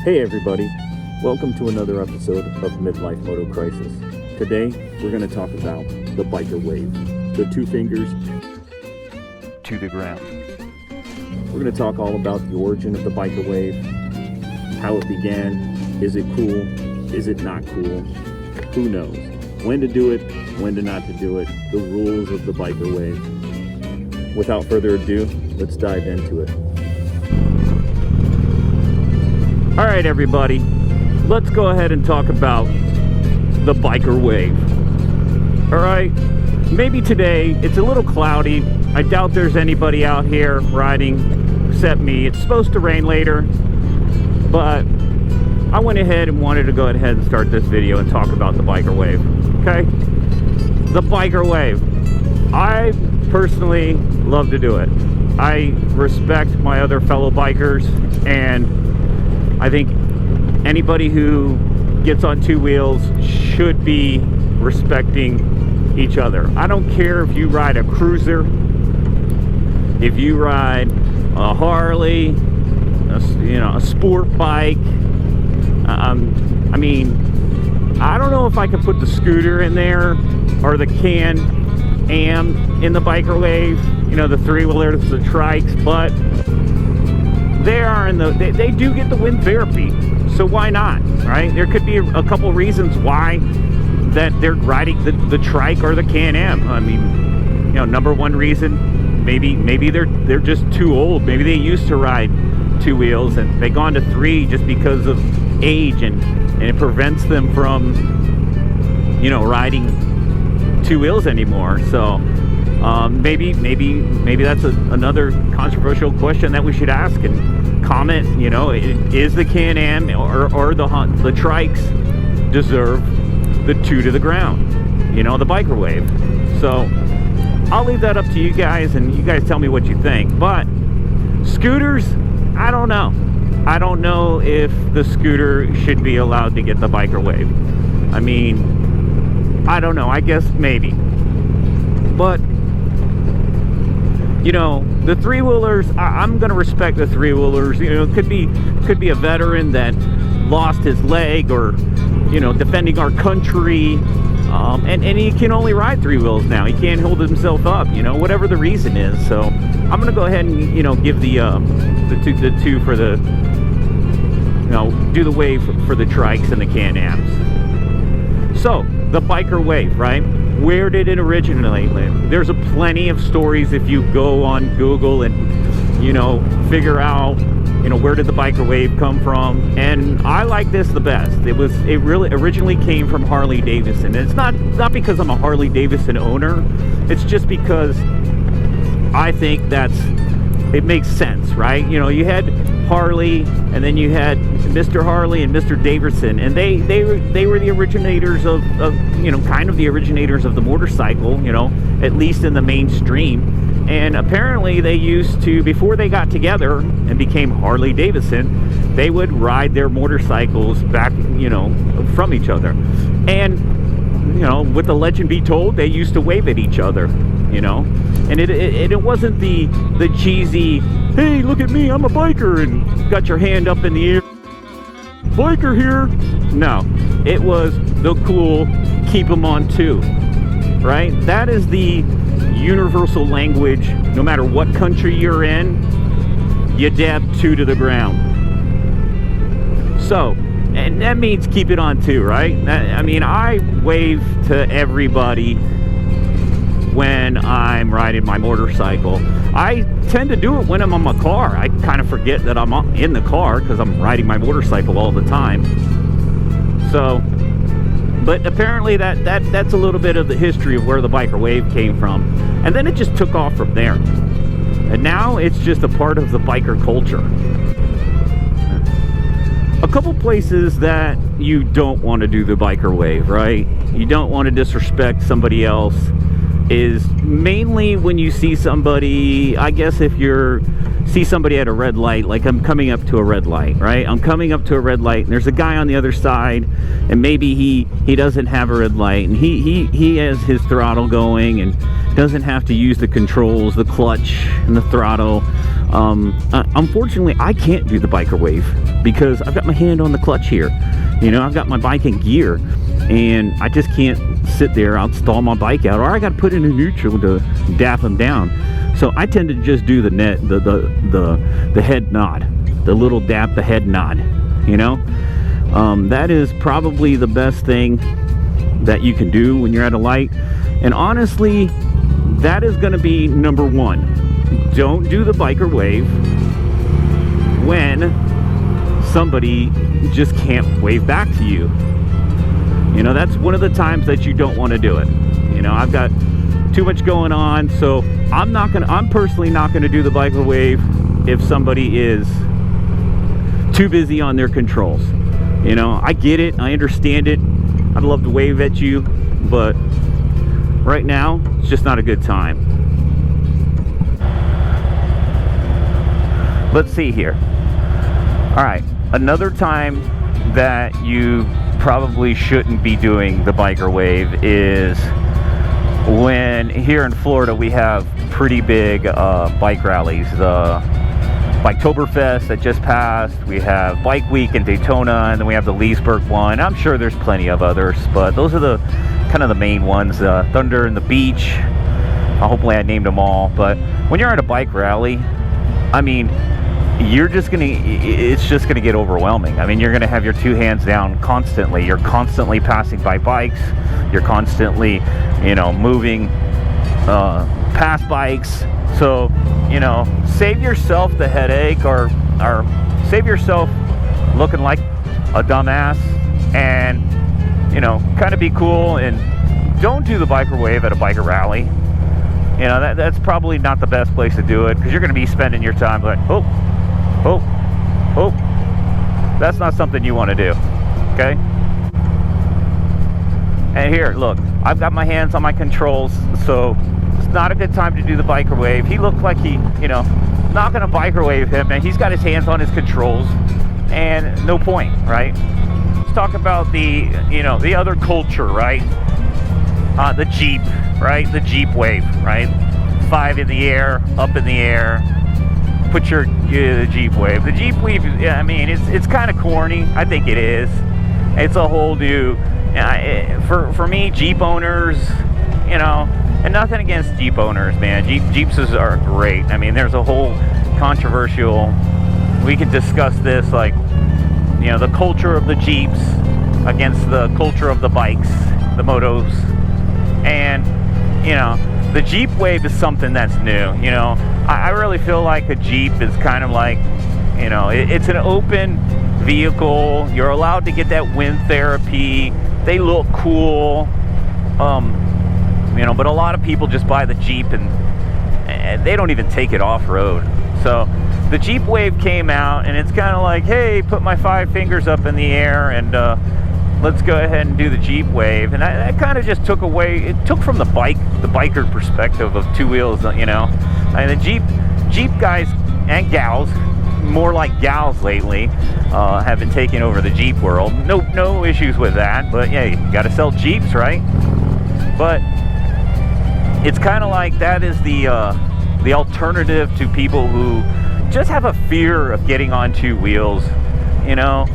Hey everybody, welcome to another episode of Midlife Moto Crisis. Today, we're going to talk about the biker wave, the two fingers to the ground. We're going to talk all about the origin of the biker wave, how it began, is it cool, is it not cool, who knows, when to do it, when to not to do it, the rules of the biker wave. Without further ado, let's dive into it. All right, everybody, let's go ahead and talk about the biker wave. All right, maybe today it's a little cloudy. I doubt there's anybody out here riding except me. It's supposed to rain later, but I went ahead and wanted to go ahead and start this video and talk about the biker wave. Okay, the biker wave. I personally love to do it. I respect my other fellow bikers, and I think anybody who gets on two wheels should be respecting each other. I don't care if you ride a cruiser, if you ride a Harley, a sport bike. I mean, I don't know if I can put the scooter in there or the Can-Am in the biker wave, the three-wheelers, the trikes, but they are they do get the wind therapy, so why not, right? There could be a couple reasons why that they're riding the trike or the Can-Am. I mean, number one reason, maybe they're just too old. Maybe they used to ride two wheels and they gone to three just because of age, and it prevents them from riding two wheels anymore. So maybe that's another controversial question that we should ask and comment. Is the Can-Am or the trikes deserve the two to the ground, the biker wave? So I'll leave that up to you guys, and you guys tell me what you think. But scooters, I don't know if the scooter should be allowed to get the biker wave. I mean, I don't know, I guess maybe. But the three-wheelers, I'm going to respect the three-wheelers. Could be a veteran that lost his leg, or defending our country, and he can only ride three wheels now. He can't hold himself up, whatever the reason is. So I'm going to go ahead and give the two for the do the wave for the trikes and the Can-Ams. So the biker wave, right? Where did it originally live? There's plenty of stories if you go on Google and figure out where did the biker wave come from. And I like this the best. It really originally came from Harley Davidson. And it's not because I'm a Harley Davidson owner. It's just because I think it makes sense, right? You had Harley, and then you had Mr. Harley and Mr. Davidson, and they were the originators of kind of the originators of the motorcycle, at least in the mainstream. And apparently they used to, before they got together and became Harley Davidson, they would ride their motorcycles back, from each other. And with the legend be told, they used to wave at each other, and it wasn't the cheesy, hey, look at me, I'm a biker, and got your hand up in the air, biker here. No, it was the cool, keep them on two, right? That is the universal language. No matter what country you're in, you dab two to the ground. So, and that means keep it on two, right? I wave to everybody when I'm riding my motorcycle. I tend to do it when I'm on my car. I kind of forget that I'm in the car because I'm riding my motorcycle all the time. So, but apparently that's a little bit of the history of where the biker wave came from. And then it just took off from there. And now it's just a part of the biker culture. A couple places that you don't want to do the biker wave, right? You don't want to disrespect somebody else is mainly when you see somebody, I guess if see somebody at a red light, like I'm coming up to a red light, right? I'm coming up to a red light and there's a guy on the other side, and maybe he doesn't have a red light, and he has his throttle going and doesn't have to use the controls, the clutch and the throttle. Unfortunately, I can't do the biker wave because I've got my hand on the clutch here. You know, I've got my bike in gear, and I just can't sit there. I'll stall my bike out, or I got to put it in neutral to dap them down. So I tend to just do the head nod, the little dap, the head nod. You know, that is probably the best thing that you can do when you're at a light. And honestly, that is going to be number one. Don't do the biker wave when somebody just can't wave back to you. You know, that's one of the times that you don't want to do it. You know, I've got too much going on, so I'm personally not gonna do the biker wave if somebody is too busy on their controls. You know, I get it, I understand it. I'd love to wave at you, but right now it's just not a good time. Let's see here. All right, another time that you probably shouldn't be doing the biker wave is when here in Florida we have pretty big bike rallies. The Biketoberfest that just passed, we have Bike Week in Daytona, and then we have the Leesburg one. I'm sure there's plenty of others, but those are the kind of the main ones. Thunder and the Beach, hopefully I named them all. But when you're at a bike rally, I mean, it's just gonna get overwhelming. I mean, you're gonna have your two hands down constantly. You're constantly passing by bikes. You're constantly, you know, moving past bikes. So, you know, save yourself the headache, or save yourself looking like a dumbass, and, you know, kind of be cool, and don't do the biker wave at a biker rally. You know, that's probably not the best place to do it, because you're gonna be spending your time like, oh, that's not something you want to do, okay? And here, look, I've got my hands on my controls, so it's not a good time to do the biker wave. He looked like he, you know, not gonna biker wave him, and he's got his hands on his controls, and no point, right? Let's talk about the, you know, the other culture, right? The Jeep, right? The Jeep wave, right? 5 in the air, up in the air. Put your the Jeep wave. The Jeep wave, yeah, I mean, it's kind of corny. I think it is. It's a whole new, for me, Jeep owners, you know, and nothing against Jeep owners, man. Jeeps are great. I mean, there's a whole controversial, we can discuss this, like, you know, the culture of the Jeeps against the culture of the bikes, the motos, and, you know, the Jeep wave is something that's new. You know, I really feel like a Jeep is kind of like, you know, it's an open vehicle. You're allowed to get that wind therapy. They look cool, you know, but a lot of people just buy the Jeep and they don't even take it off-road. So the Jeep wave came out, and it's kind of like, hey, put my 5 fingers up in the air and let's go ahead and do the Jeep wave. And that kind of just took away, it took from the biker perspective of two wheels, you know. And the Jeep guys and gals, more like gals lately, have been taking over the Jeep world. No issues with that, but yeah, you gotta sell Jeeps, right? But it's kind of like that is the alternative to people who just have a fear of getting on 2 wheels, you know.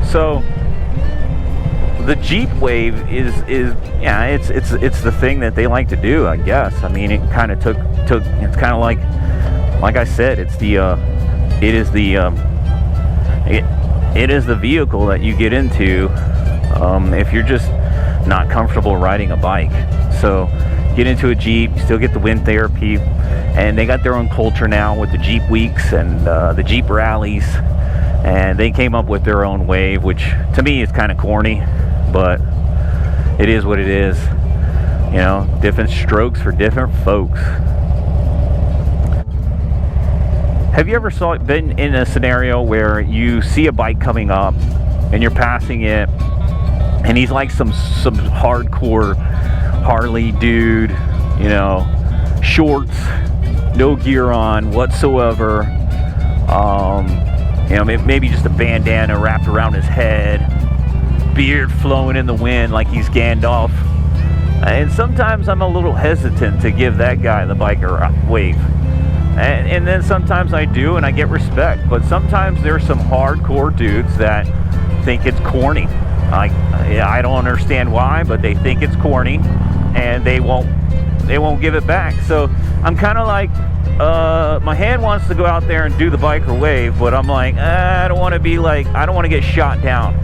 So the Jeep wave is yeah, it's the thing that they like to do, I guess. I mean, it kind of took it's kind of like I said, it is the vehicle that you get into if you're just not comfortable riding a bike. So get into a Jeep, still get the wind therapy, and they got their own culture now with the Jeep weeks and the Jeep rallies. And they came up with their own wave, which to me is kind of corny, but it is what it is. You know, different strokes for different folks. Have you ever been in a scenario where you see a bike coming up and you're passing it, and he's like some hardcore Harley dude, you know, shorts, no gear on whatsoever, you know, maybe just a bandana wrapped around his head, beard flowing in the wind like he's Gandalf. And sometimes I'm a little hesitant to give that guy the biker wave. And then sometimes I do, and I get respect. But sometimes there's some hardcore dudes that think it's corny. I don't understand why, but they think it's corny, and they won't give it back. So I'm kind of like, my hand wants to go out there and do the biker wave, but I'm like, I don't want to be like, I don't want to get shot down.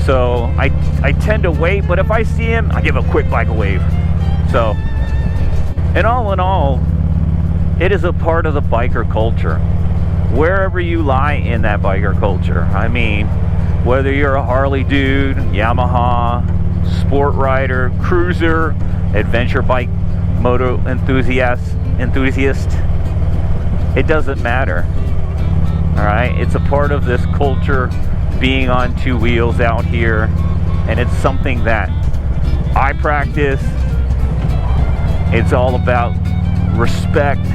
So I tend to wait, but if I see him, I give a quick biker wave. So, and all in all, it is a part of the biker culture. Wherever you lie in that biker culture. I mean, whether you're a Harley dude, Yamaha, sport rider, cruiser, adventure bike, moto enthusiast, it doesn't matter. All right, it's a part of this culture, being on two wheels out here, and it's something that I practice. It's all about respect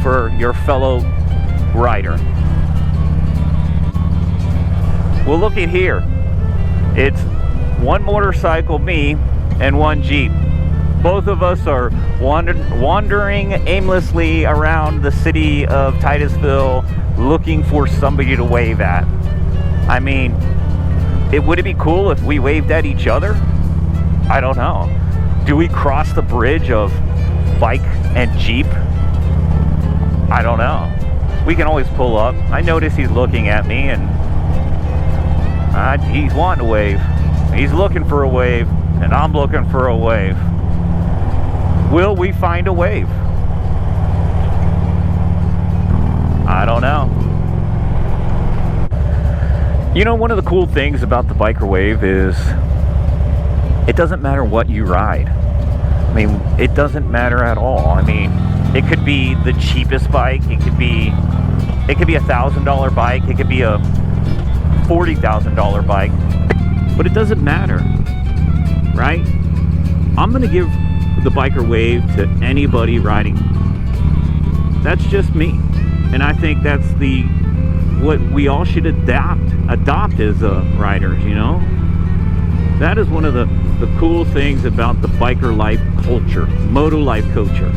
for your fellow rider. Well, look at here. It's one motorcycle, me, and one Jeep. Both of us are wandering aimlessly around the city of Titusville looking for somebody to wave at. I mean, would it be cool if we waved at each other? I don't know. Do we cross the bridge of bike and Jeep? I don't know. We can always pull up. I notice he's looking at me, and he's wanting a wave. He's looking for a wave, and I'm looking for a wave. Will we find a wave? I don't know. You know, one of the cool things about the biker wave is it doesn't matter what you ride. I mean, it doesn't matter at all. I mean, it could be the cheapest bike. It could be a $1,000 bike. It could be a $40,000 bike. But it doesn't matter, right? I'm going to give the biker wave to anybody riding. That's just me. And I think that's what we all should adopt as riders, you know? That is one of the cool things about the biker life culture, moto life culture.